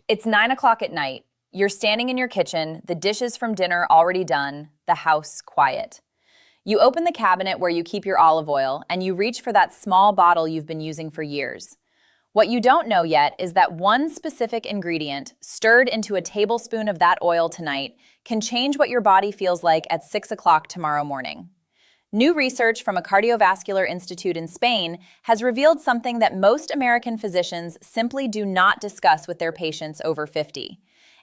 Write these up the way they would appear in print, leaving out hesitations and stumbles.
It's 9 o'clock at night. You're standing in your kitchen, the dishes from dinner already done, the house quiet. You open the cabinet where you keep your olive oil and you reach for that small bottle you've been using for years. What you don't know yet is that one specific ingredient, stirred into a tablespoon of that oil tonight, can change what your body feels like at 6 o'clock tomorrow morning. New research from a cardiovascular institute in Spain has revealed something that most American physicians simply do not discuss with their patients over 50.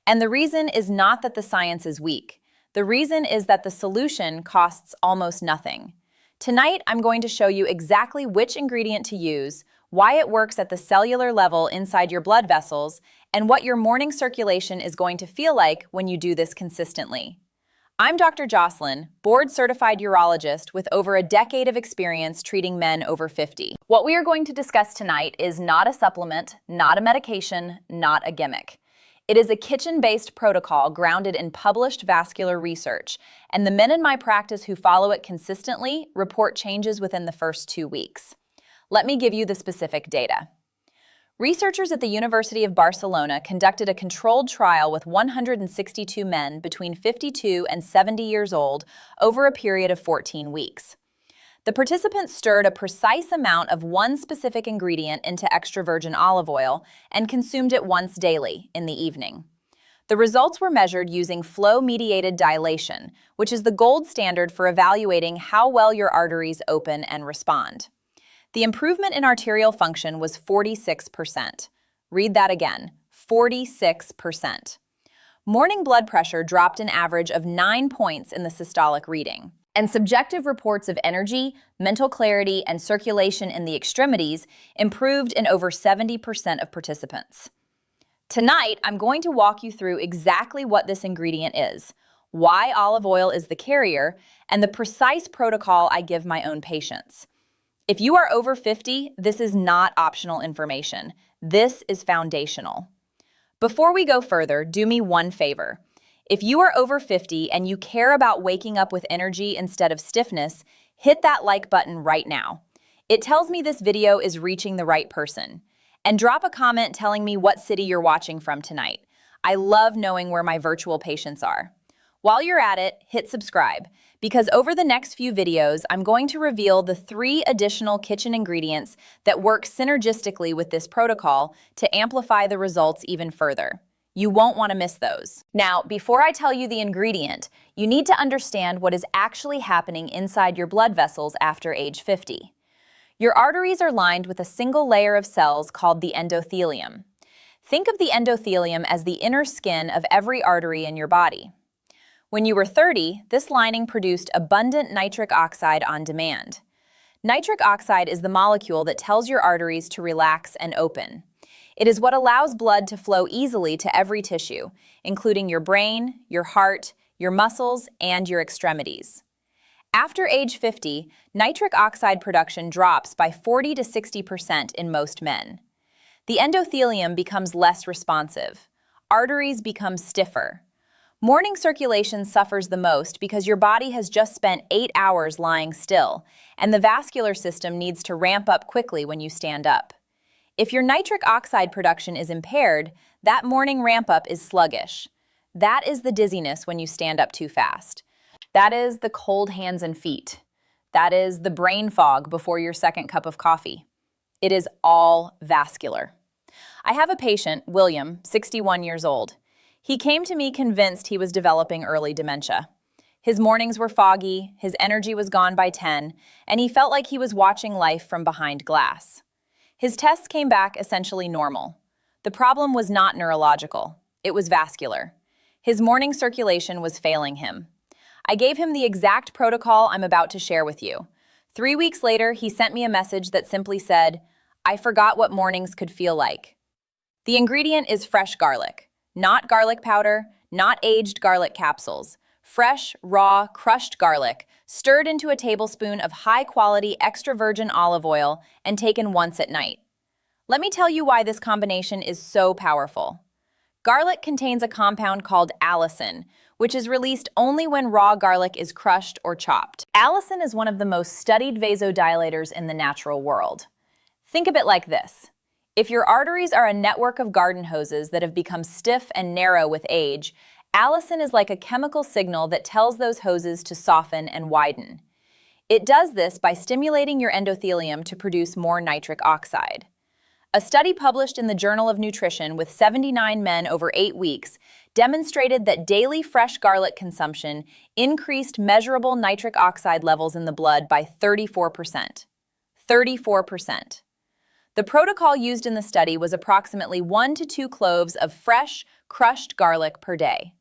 And the reason is not that the science is weak. The reason is that the solution costs almost nothing. Tonight, I'm going to show you exactly which ingredient to use, why it works at the cellular level inside your blood vessels, and what your morning circulation is going to feel like when you do this consistently. I'm Dr. Jocelyn, board-certified urologist with over a decade of experience treating men over 50. What we are going to discuss tonight is not a supplement, not a medication, not a gimmick. It is a kitchen-based protocol grounded in published vascular research, and the men in my practice who follow it consistently report changes within the first 2 weeks. Let me give you the specific data. Researchers at the University of Barcelona conducted a controlled trial with 162 men between 52 and 70 years old over a period of 14 weeks. The participants stirred a precise amount of one specific ingredient into extra virgin olive oil and consumed it once daily in the evening. The results were measured using flow-mediated dilation, which is the gold standard for evaluating how well your arteries open and respond. The improvement in arterial function was 46%. Read that again, 46%. Morning blood pressure dropped an average of 9 points in the systolic reading. And subjective reports of energy, mental clarity, and circulation in the extremities improved in over 70% of participants. Tonight, I'm going to walk you through exactly what this ingredient is, why olive oil is the carrier, and the precise protocol I give my own patients. If you are over 50, this is not optional information. This is foundational. Before we go further, do me one favor. If you are over 50 and you care about waking up with energy instead of stiffness, hit that like button right now. It tells me this video is reaching the right person. And drop a comment telling me what city you're watching from tonight. I love knowing where my virtual patients are. While you're at it, hit subscribe, because over the next few videos, I'm going to reveal the 3 additional kitchen ingredients that work synergistically with this protocol to amplify the results even further. You won't want to miss those. Now, before I tell you the ingredient, you need to understand what is actually happening inside your blood vessels after age 50. Your arteries are lined with a single layer of cells called the endothelium. Think of the endothelium as the inner skin of every artery in your body. When you were 30, this lining produced abundant nitric oxide on demand. Nitric oxide is the molecule that tells your arteries to relax and open. It is what allows blood to flow easily to every tissue, including your brain, your heart, your muscles, and your extremities. After age 50, nitric oxide production drops by 40 to 60% in most men. The endothelium becomes less responsive. Arteries become stiffer. Morning circulation suffers the most because your body has just spent 8 hours lying still, and the vascular system needs to ramp up quickly when you stand up. If your nitric oxide production is impaired, that morning ramp-up is sluggish. That is the dizziness when you stand up too fast. That is the cold hands and feet. That is the brain fog before your second cup of coffee. It is all vascular. I have a patient, William, 61 years old. He came to me convinced he was developing early dementia. His mornings were foggy, his energy was gone by 10, and he felt like he was watching life from behind glass. His tests came back essentially normal. The problem was not neurological, it was vascular. His morning circulation was failing him. I gave him the exact protocol I'm about to share with you. 3 weeks later, he sent me a message that simply said, "I forgot what mornings could feel like." The ingredient is fresh garlic. Not garlic powder, not aged garlic capsules. Fresh, raw, crushed garlic, stirred into a tablespoon of high-quality extra virgin olive oil and taken once at night. Let me tell you why this combination is so powerful. Garlic contains a compound called allicin, which is released only when raw garlic is crushed or chopped. Allicin is one of the most studied vasodilators in the natural world. Think of it like this. If your arteries are a network of garden hoses that have become stiff and narrow with age, allicin is like a chemical signal that tells those hoses to soften and widen. It does this by stimulating your endothelium to produce more nitric oxide. A study published in the Journal of Nutrition with 79 men over 8 weeks demonstrated that daily fresh garlic consumption increased measurable nitric oxide levels in the blood by 34%. 34%. The protocol used in the study was approximately 1 to 2 cloves of fresh, crushed garlic per day.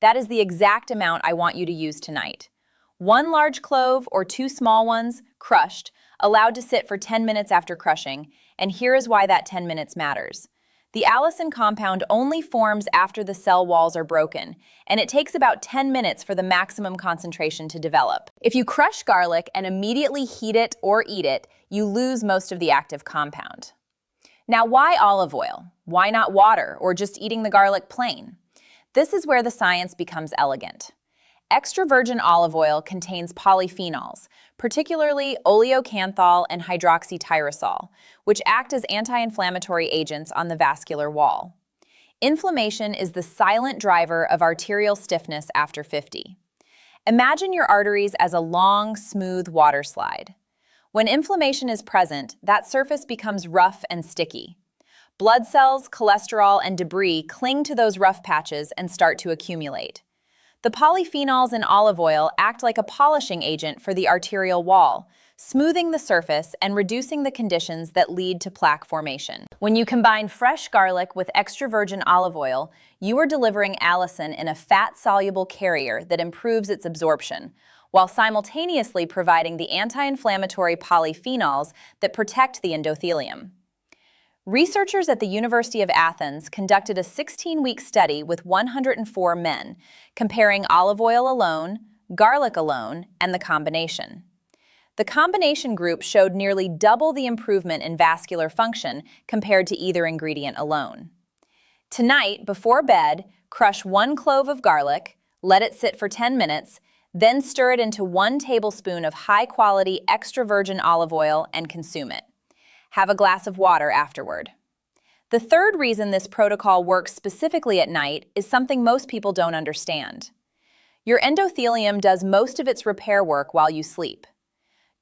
That is the exact amount I want you to use tonight. 1 large clove or 2 small ones, crushed, allowed to sit for 10 minutes after crushing, and here is why that 10 minutes matters. The allicin compound only forms after the cell walls are broken, and it takes about 10 minutes for the maximum concentration to develop. If you crush garlic and immediately heat it or eat it, you lose most of the active compound. Now, why olive oil? Why not water or just eating the garlic plain? This is where the science becomes elegant. Extra virgin olive oil contains polyphenols, particularly oleocanthal and hydroxytyrosol, which act as anti-inflammatory agents on the vascular wall. Inflammation is the silent driver of arterial stiffness after 50. Imagine your arteries as a long, smooth water slide. When inflammation is present, that surface becomes rough and sticky. Blood cells, cholesterol, and debris cling to those rough patches and start to accumulate. The polyphenols in olive oil act like a polishing agent for the arterial wall, smoothing the surface and reducing the conditions that lead to plaque formation. When you combine fresh garlic with extra virgin olive oil, you are delivering allicin in a fat-soluble carrier that improves its absorption, while simultaneously providing the anti-inflammatory polyphenols that protect the endothelium. Researchers at the University of Athens conducted a 16-week study with 104 men, comparing olive oil alone, garlic alone, and the combination. The combination group showed nearly double the improvement in vascular function compared to either ingredient alone. Tonight, before bed, crush 1 clove of garlic, let it sit for 10 minutes, then stir it into 1 tablespoon of high-quality extra virgin olive oil and consume it. Have a glass of water afterward. The third reason this protocol works specifically at night is something most people don't understand. Your endothelium does most of its repair work while you sleep.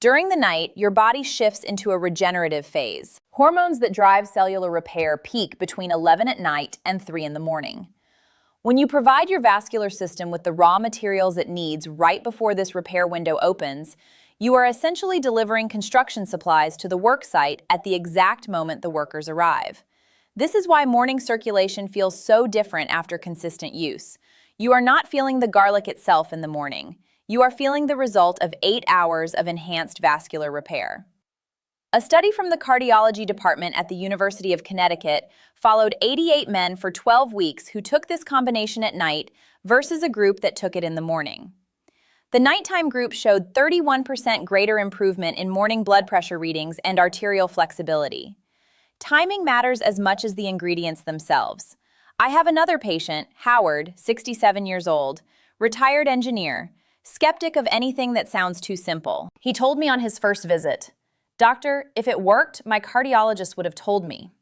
During the night, your body shifts into a regenerative phase. Hormones that drive cellular repair peak between 11 at night and 3 in the morning. When you provide your vascular system with the raw materials it needs right before this repair window opens, you are essentially delivering construction supplies to the work site at the exact moment the workers arrive. This is why morning circulation feels so different after consistent use. You are not feeling the garlic itself in the morning. You are feeling the result of 8 hours of enhanced vascular repair. A study from the cardiology department at the University of Connecticut followed 88 men for 12 weeks who took this combination at night versus a group that took it in the morning. The nighttime group showed 31% greater improvement in morning blood pressure readings and arterial flexibility. Timing matters as much as the ingredients themselves. I have another patient, Howard, 67 years old, retired engineer, skeptic of anything that sounds too simple. He told me on his first visit, "Doctor, if it worked, my cardiologist would have told me."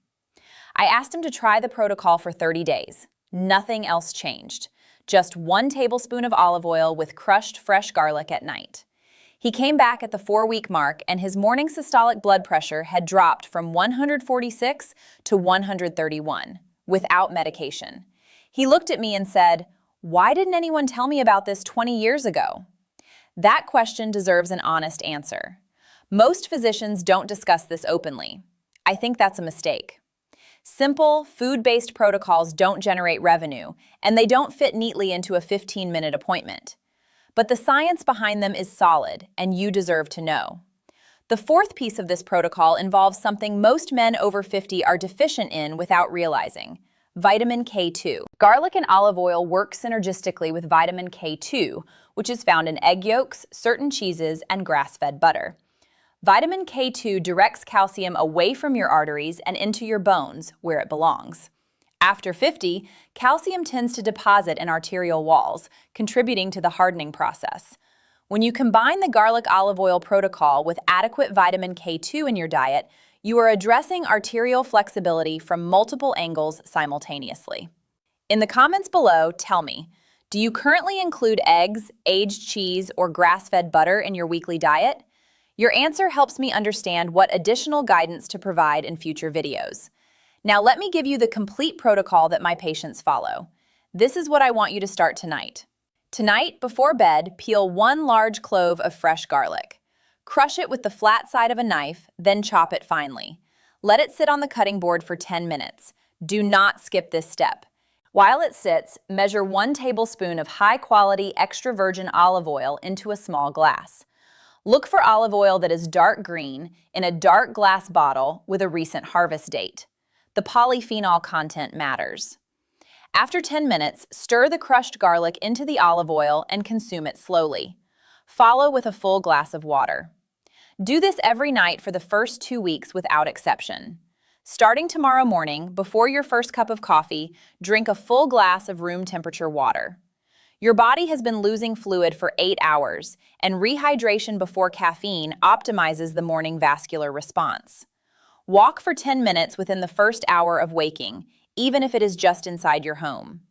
I asked him to try the protocol for 30 days. Nothing else changed. Just 1 tablespoon of olive oil with crushed fresh garlic at night. He came back at the 4-week mark and his morning systolic blood pressure had dropped from 146 to 131 without medication. He looked at me and said, "Why didn't anyone tell me about this 20 years ago?" That question deserves an honest answer. Most physicians don't discuss this openly. I think that's a mistake. Simple, food-based protocols don't generate revenue, and they don't fit neatly into a 15-minute appointment. But the science behind them is solid, and you deserve to know. The fourth piece of this protocol involves something most men over 50 are deficient in without realizing: vitamin K2. Garlic and olive oil work synergistically with vitamin K2, which is found in egg yolks, certain cheeses, and grass-fed butter. Vitamin K2 directs calcium away from your arteries and into your bones, where it belongs. After 50, calcium tends to deposit in arterial walls, contributing to the hardening process. When you combine the garlic olive oil protocol with adequate vitamin K2 in your diet, You are addressing arterial flexibility from multiple angles simultaneously. In the comments below, tell me, do you currently include eggs, aged cheese, or grass-fed butter in your weekly diet? Your answer helps me understand what additional guidance to provide in future videos. Now let me give you the complete protocol that my patients follow. This is what I want you to start tonight. Tonight, before bed, peel 1 large clove of fresh garlic. Crush it with the flat side of a knife, then chop it finely. Let it sit on the cutting board for 10 minutes. Do not skip this step. While it sits, measure 1 tablespoon of high-quality extra virgin olive oil into a small glass. Look for olive oil that is dark green in a dark glass bottle with a recent harvest date. The polyphenol content matters. After 10 minutes, stir the crushed garlic into the olive oil and consume it slowly. Follow with a full glass of water. Do this every night for the first 2 weeks without exception. Starting tomorrow morning, before your first cup of coffee, drink a full glass of room temperature water. Your body has been losing fluid for 8 hours, and rehydration before caffeine optimizes the morning vascular response. Walk for 10 minutes within the first hour of waking, even if it is just inside your home.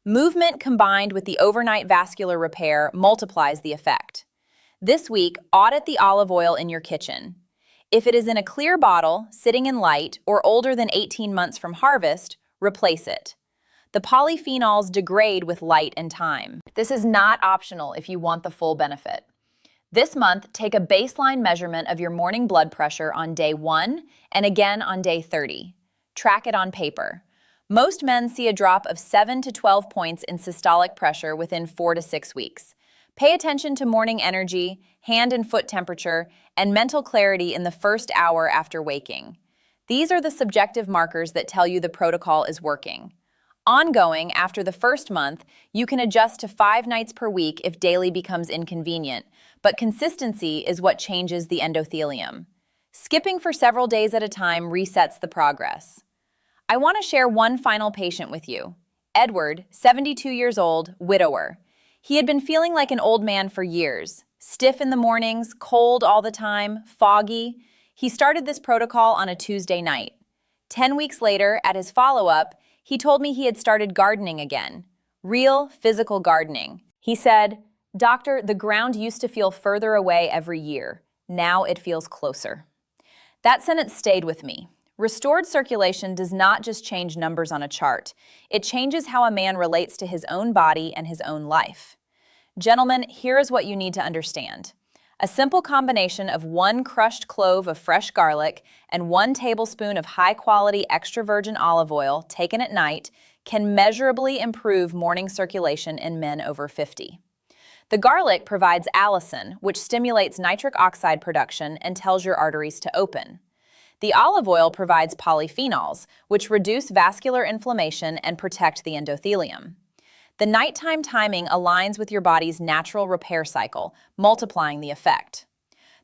Movement combined with the overnight vascular repair multiplies the effect. This week, audit the olive oil in your kitchen. If it is in a clear bottle, sitting in light, or older than 18 months from harvest, replace it. The polyphenols degrade with light and time. This is not optional if you want the full benefit. This month, take a baseline measurement of your morning blood pressure on day 1 and again on day 30. Track it on paper. Most men see a drop of 7 to 12 points in systolic pressure within 4 to 6 weeks. Pay attention to morning energy, hand and foot temperature, and mental clarity in the first hour after waking. These are the subjective markers that tell you the protocol is working. Ongoing, after the first month, you can adjust to 5 nights per week if daily becomes inconvenient, but consistency is what changes the endothelium. Skipping for several days at a time resets the progress. I want to share one final patient with you. Edward, 72 years old, widower. He had been feeling like an old man for years. Stiff in the mornings, cold all the time, foggy. He started this protocol on a Tuesday night. 10 weeks later, at his follow-up, he told me he had started gardening again. Real, physical gardening. He said, "Doctor, the ground used to feel further away every year. Now it feels closer." That sentence stayed with me. Restored circulation does not just change numbers on a chart. It changes how a man relates to his own body and his own life. Gentlemen, here is what you need to understand. A simple combination of 1 crushed clove of fresh garlic and 1 tablespoon of high-quality extra virgin olive oil taken at night can measurably improve morning circulation in men over 50. The garlic provides allicin, which stimulates nitric oxide production and tells your arteries to open. The olive oil provides polyphenols, which reduce vascular inflammation and protect the endothelium. The nighttime timing aligns with your body's natural repair cycle, multiplying the effect.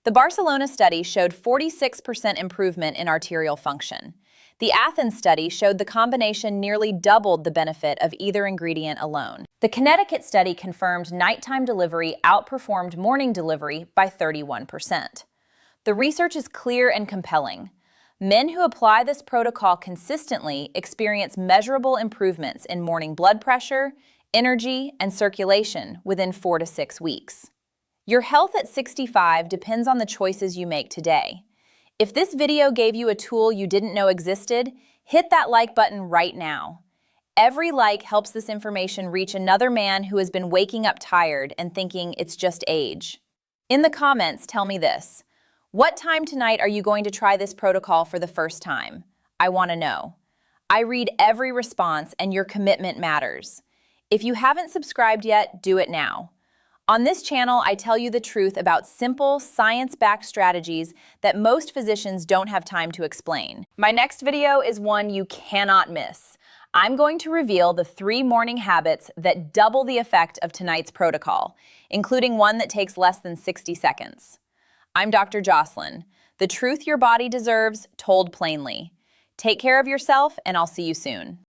The Barcelona study showed 46% improvement in arterial function. The Athens study showed the combination nearly doubled the benefit of either ingredient alone. The Connecticut study confirmed nighttime delivery outperformed morning delivery by 31%. The research is clear and compelling. Men who apply this protocol consistently experience measurable improvements in morning blood pressure, energy, and circulation within 4 to 6 weeks. Your health at 65 depends on the choices you make today. If this video gave you a tool you didn't know existed, hit that like button right now. Every like helps this information reach another man who has been waking up tired and thinking it's just age. In the comments, tell me this. What time tonight are you going to try this protocol for the first time? I want to know. I read every response and your commitment matters. If you haven't subscribed yet, do it now. On this channel, I tell you the truth about simple, science-backed strategies that most physicians don't have time to explain. My next video is one you cannot miss. I'm going to reveal the 3 morning habits that double the effect of tonight's protocol, including one that takes less than 60 seconds. I'm Dr. Jocelyn. The truth your body deserves, told plainly. Take care of yourself, and I'll see you soon.